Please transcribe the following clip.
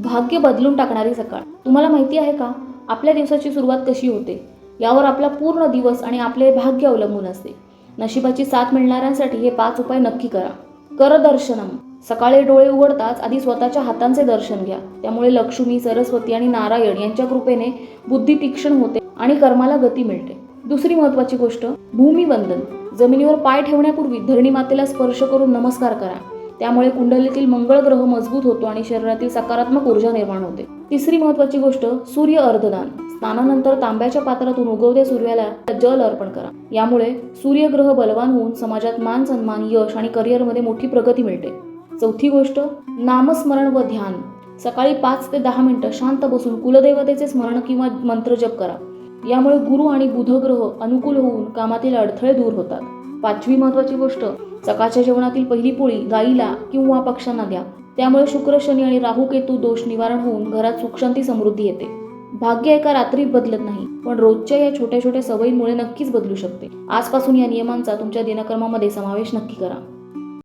भाग्य बदलून टाकणारी सकाळ. तुम्हाला माहिती आहे का, आपल्या दिवसाची सुरुवात कशी होते यावर आपला पूर्ण दिवस आणि आपले भाग्य अवलंबून असते. नशिबाची साथ मिळणाऱ्यांसाठी हे 5 उपाय नक्की करा. करदर्शनम. सकाळी डोळे उघडताच आधी स्वतःच्या हातांचे दर्शन घ्या. त्यामुळे लक्ष्मी, सरस्वती आणि नारायण यांच्या कृपेने बुद्धी तीक्ष्ण होते आणि कर्माला गती मिळते. दुसरी महत्त्वाची गोष्ट, भूमिवंदन. जमिनीवर पाय ठेवण्यापूर्वी धरणी मातेला स्पर्श करून नमस्कार करा. त्यामुळे कुंडलीतील मंगळ ग्रह मजबूत होतो आणि शरीरातील सकारात्मक ऊर्जा निर्माण होते. तिसरी महत्त्वाची गोष्ट, सूर्य अर्धदान. स्नानानंतर तांब्याच्या पात्रातून उगवत्या सूर्याला जल अर्पण करा. यामुळे सूर्यग्रह बलवान होऊन समाजात मान सन्मान, यश आणि करिअरमध्ये मोठी प्रगती मिळते. चौथी गोष्ट, नामस्मरण व ध्यान. सकाळी 5 ते 10 मिनिटं शांत बसून कुलदेवतेचे स्मरण किंवा मंत्र जप करा. यामुळे गुरु आणि बुध ग्रह अनुकूल होऊन कामातील अडथळे दूर होतात. पाचवी महत्त्वाची गोष्ट, सकाळच्या जेवणातील पहिली पोळी गाईला किंवा पक्ष्यांना द्या. त्यामुळे शुक्र, शनी आणि राहू केतू दोष निवारण होऊन घरात सुख शांती समृद्धी येते. भाग्य एका रात्रीत बदलत नाही, पण रोजच्या या छोट्या छोट्या सवयींमुळे नक्कीच बदलू शकते. आजपासून या नियमांचा तुमच्या दिनक्रमामध्ये समावेश नक्की करा.